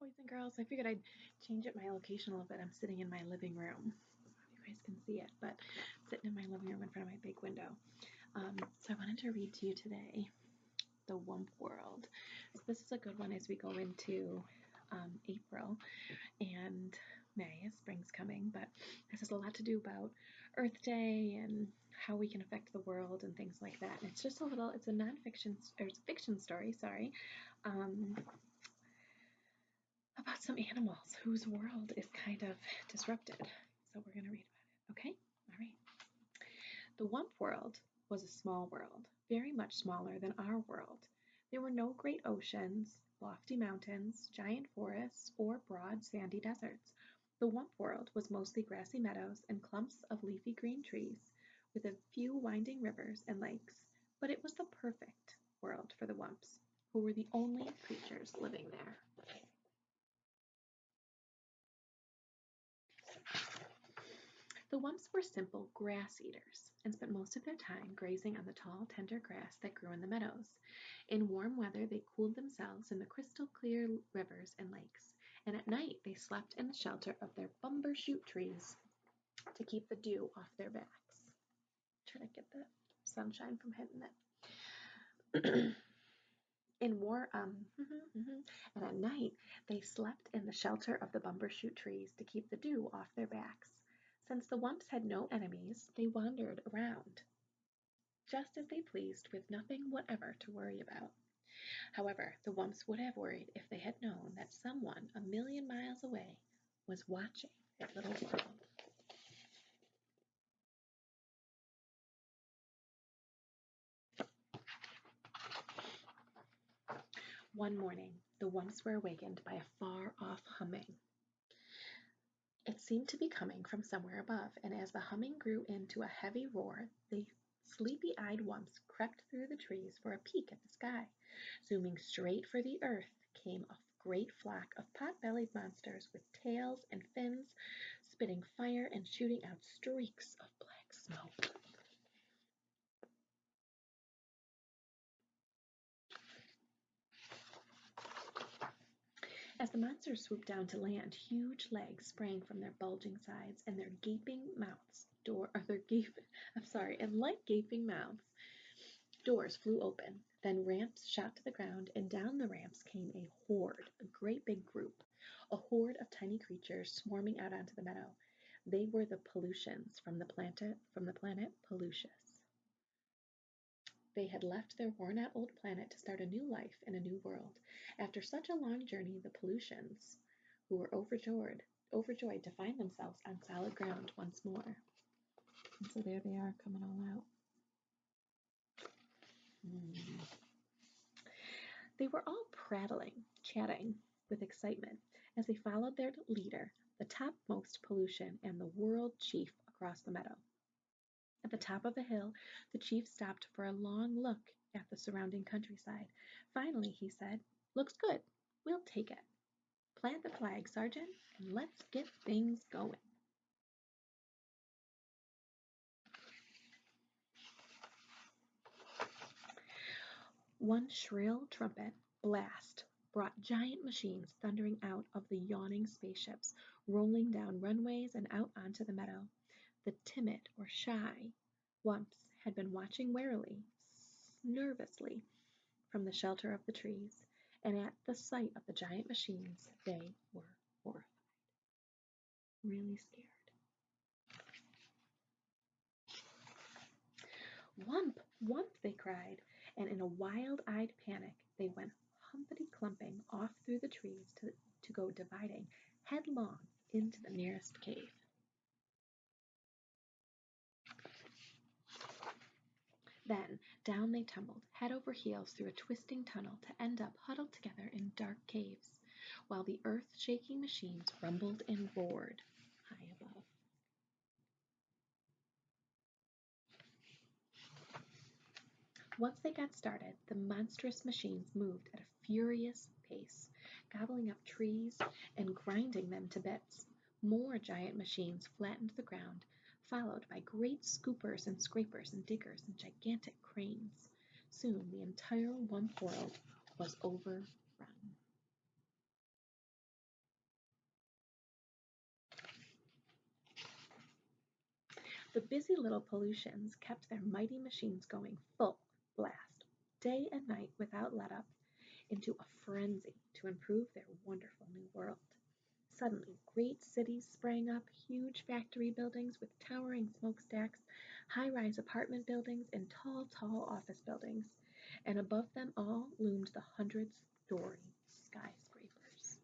boys and girls. I figured I'd change up my location a little bit. I'm sitting in my living room. You guys can see it, but I'm sitting in my living room in front of my big window. So I wanted to read to you today the Wump World. So this is a good one as we go into April and May, as spring's coming, but this has a lot to do about Earth Day and how we can affect the world and things like that. And it's just it's a nonfiction, or it's a fiction story, sorry, about some animals whose world is kind of disrupted. So we're going to read about it, okay? All right. The Wump World was a small world, very much smaller than our world. There were no great oceans, lofty mountains, giant forests, or broad sandy deserts. The Wump World was mostly grassy meadows and clumps of leafy green trees, with a few winding rivers and lakes. But it was the perfect world for the Wumps, who were the only creatures living there. The Wumps were simple grass eaters and spent most of their time grazing on the tall, tender grass that grew in the meadows. In warm weather, they cooled themselves in the crystal clear rivers and lakes, and at night they slept in the shelter of their bumbershoot trees to keep the dew off their backs. Try to get the sunshine from hitting it. And at night they slept in the shelter of the bumbershoot trees to keep the dew off their backs. Since the Wumps had no enemies, they wandered around just as they pleased, with nothing whatever to worry about. However, the Wumps would have worried if they had known that someone a million miles away was watching their little world. One morning, the Wumps were awakened by a far-off humming. It seemed to be coming from somewhere above, and as the humming grew into a heavy roar, the sleepy-eyed Wumps crept through the trees for a peek at the sky. Zooming straight for the earth came a great flock of pot-bellied monsters with tails and fins, spitting fire and shooting out streaks of black smoke. As the monsters swooped down to land, huge legs sprang from their bulging sides, and their gaping mouths, like gaping mouths, doors flew open. Then ramps shot to the ground, and down the ramps came a horde, a great big group, a horde of tiny creatures swarming out onto the meadow. They were the Pollutians from the planet Pollutians. They had left their worn-out old planet to start a new life in a new world. After such a long journey, the Pollutians, who were overjoyed to find themselves on solid ground once more. And so there they are, coming all out. They were all chatting with excitement as they followed their leader, the topmost Pollution and the world chief, across the meadow. At the top of a hill, the chief stopped for a long look at the surrounding countryside. Finally, he said, "Looks good. We'll take it. Plant the flag, Sergeant, and let's get things going." One shrill trumpet blast brought giant machines thundering out of the yawning spaceships, rolling down runways and out onto the meadow. The timid or shy Wumps had been watching warily, nervously, from the shelter of the trees, and at the sight of the giant machines they were horrified, really scared. "Wump! Wump!" they cried, and in a wild-eyed panic they went humpity-clumping off through the trees to go dividing headlong into the nearest cave. Then down they tumbled, head over heels, through a twisting tunnel to end up huddled together in dark caves, while the earth-shaking machines rumbled and roared high above. Once they got started, the monstrous machines moved at a furious pace, gobbling up trees and grinding them to bits. More giant machines flattened the ground, followed by great scoopers and scrapers and diggers and gigantic cranes. Soon the entire Wump World was overrun. The busy little Pollutians kept their mighty machines going full blast, day and night without let up, into a frenzy to improve their wonderful new world. Suddenly, great cities sprang up, huge factory buildings with towering smokestacks, high-rise apartment buildings, and tall, tall office buildings. And above them all loomed the hundred-story skyscrapers.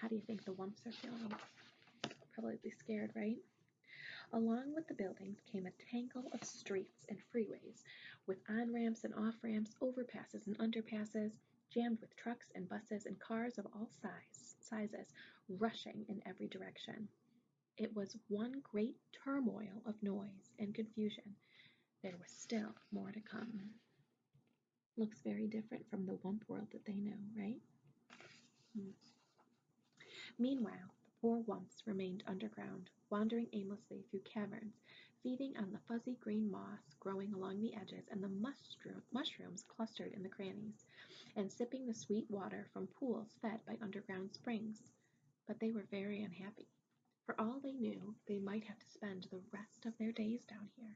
How do you think the Wumps are feeling? Probably scared, right? Along with the buildings came a tangle of streets and freeways, with on-ramps and off-ramps, overpasses and underpasses, jammed with trucks and buses and cars of all sizes, rushing in every direction. It was one great turmoil of noise and confusion. There was still more to come. Looks very different from the Wump World that they know, right? Meanwhile, the poor Wumps remained underground, wandering aimlessly through caverns, feeding on the fuzzy green moss growing along the edges and the mushrooms clustered in the crannies, and sipping the sweet water from pools fed by underground springs. But they were very unhappy. For all they knew, they might have to spend the rest of their days down here.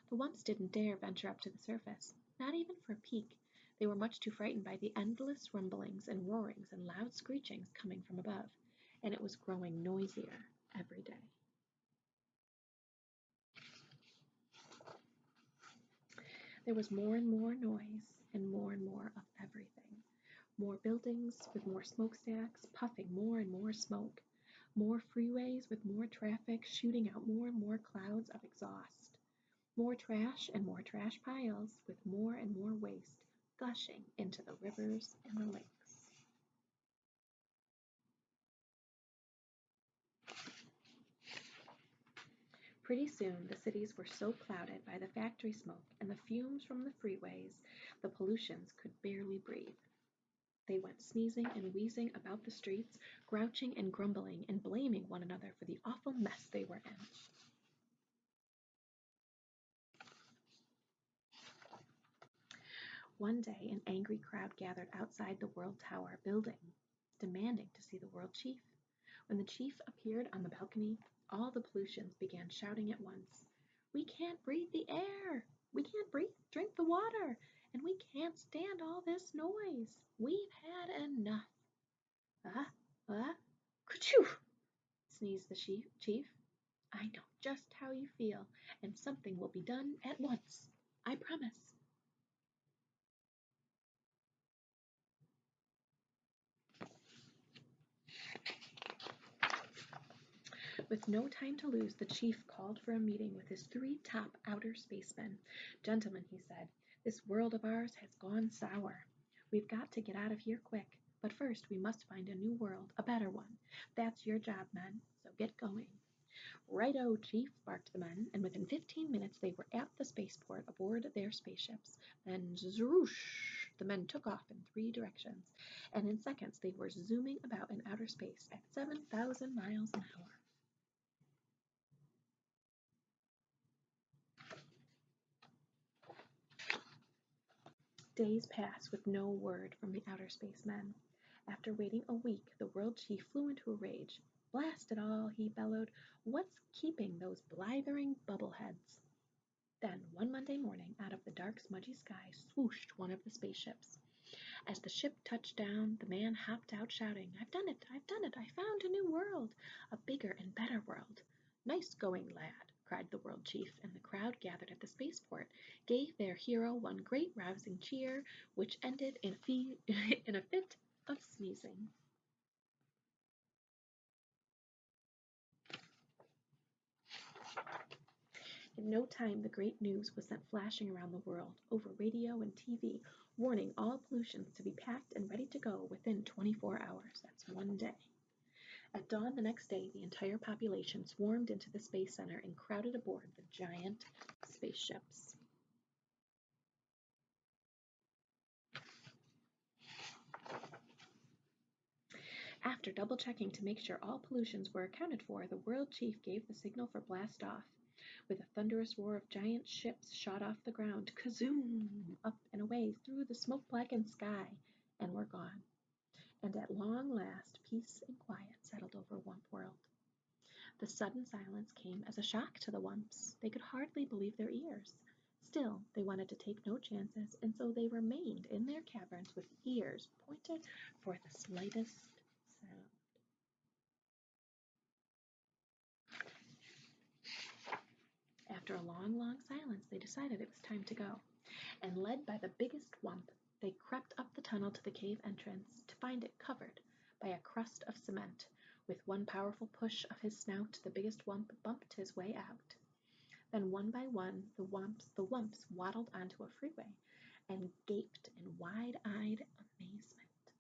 The Wumps didn't dare venture up to the surface, not even for a peek. They were much too frightened by the endless rumblings and roarings and loud screechings coming from above, and it was growing noisier every day. There was more and more noise and more of everything. More buildings with more smokestacks, puffing more and more smoke. More freeways with more traffic shooting out more and more clouds of exhaust. More trash and more trash piles with more and more waste gushing into the rivers and the lakes. Pretty soon the cities were so clouded by the factory smoke and the fumes from the freeways, the Pollutians could barely breathe. They went sneezing and wheezing about the streets, grouching and grumbling and blaming one another for the awful mess they were in. One day an angry crowd gathered outside the World Tower building, demanding to see the World Chief. When the chief appeared on the balcony, all the Pollutians began shouting at once, "We can't breathe the air! We can't drink the water! And we can't stand all this noise! We've had enough!" "Ah, ah, Ka-choo!" sneezed the chief. "I know just how you feel, and something will be done at once. I promise." With no time to lose, the chief called for a meeting with his 3 top outer spacemen. "Gentlemen," he said, "this world of ours has gone sour. We've got to get out of here quick. But first we must find a new world, a better one. That's your job, men, so get going." "Right-o, Chief," barked the men, and within 15 minutes they were at the spaceport aboard their spaceships. Then zroosh! The men took off in 3 directions, and in seconds they were zooming about in outer space at 7,000 miles an hour. Days passed with no word from the outer space men. After waiting a week, the world chief flew into a rage. "Blast it all," he bellowed. "What's keeping those blithering bubbleheads?" Then, one Monday morning, out of the dark, smudgy sky swooshed one of the spaceships. As the ship touched down, the man hopped out shouting, "I've done it! I've done it! I found a new world! A bigger and better world!" "Nice going, lad!" cried the world chief, and the crowd gathered at the spaceport gave their hero one great rousing cheer, which ended in in a fit of sneezing. In no time the great news was sent flashing around the world, over radio and TV, warning all Pollutians to be packed and ready to go within 24 hours. That's one day. At dawn the next day, the entire population swarmed into the Space Center and crowded aboard the giant spaceships. After double-checking to make sure all Pollutians were accounted for, the World Chief gave the signal for blast off. With a thunderous roar of giant ships shot off the ground, kazoom, up and away through the smoke-blackened sky, and were gone. And at long last, peace and quiet settled over Wump World. The sudden silence came as a shock to the Wumps. They could hardly believe their ears. Still, they wanted to take no chances, and so they remained in their caverns with ears pointed for the slightest sound. After a long, long silence, they decided it was time to go, and led by the biggest Wump, they crept up the tunnel to the cave entrance to find it covered by a crust of cement. With one powerful push of his snout, the biggest Wump bumped his way out. Then one by one, the Wumps waddled onto a freeway and gaped in wide-eyed amazement.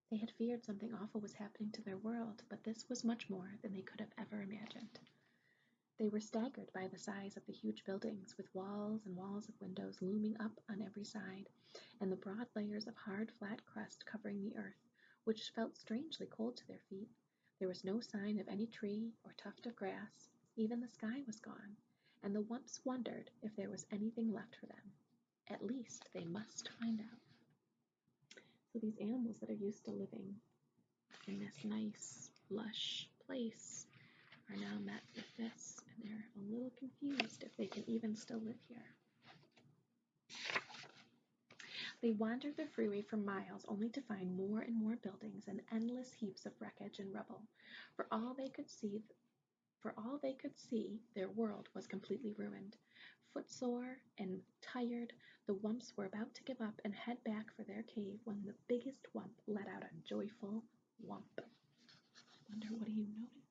They had feared something awful was happening to their world, but this was much more than they could have ever imagined. They were staggered by the size of the huge buildings, with walls and walls of windows looming up on every side, and the broad layers of hard, flat crust covering the earth, which felt strangely cold to their feet. There was no sign of any tree or tuft of grass. Even the sky was gone, and the Wumps wondered if there was anything left for them. At least they must find out. So these animals that are used to living in this nice, lush place are now met with this, and they're a little confused if they can even still live here. They wandered the freeway for miles only to find more and more buildings and endless heaps of wreckage and rubble. For all they could see, their world was completely ruined. Footsore and tired, the Wumps were about to give up and head back for their cave when the biggest Wump let out a joyful wump. Wonder what you noticed?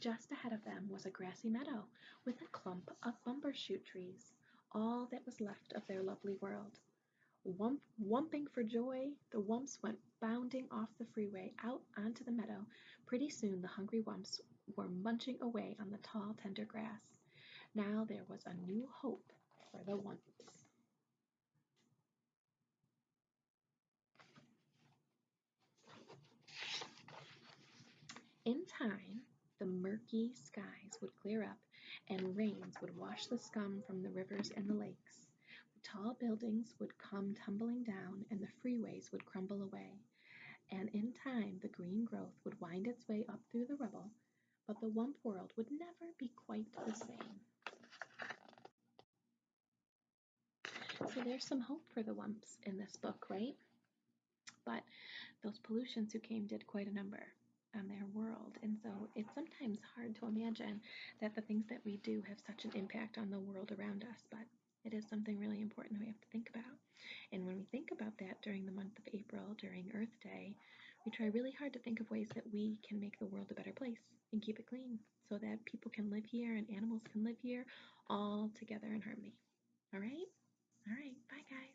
Just ahead of them was a grassy meadow with a clump of bumbershoot trees, all that was left of their lovely world. Wumping for joy, the Wumps went bounding off the freeway out onto the meadow. Pretty soon the hungry Wumps were munching away on the tall, tender grass. Now there was a new hope for the Wumps. In time, the murky skies would clear up, and rains would wash the scum from the rivers and the lakes. The tall buildings would come tumbling down, and the freeways would crumble away. And in time, the green growth would wind its way up through the rubble, but the Wump world would never be quite the same. So there's some hope for the Wumps in this book, right? But those Pollutians who came did quite a number on their world, and so it's sometimes hard to imagine that the things that we do have such an impact on the world around us, but it is something really important we have to think about. And when we think about that during the month of April, during Earth Day, we try really hard to think of ways that we can make the world a better place and keep it clean so that people can live here and animals can live here all together in harmony. All right? All right. Bye, guys.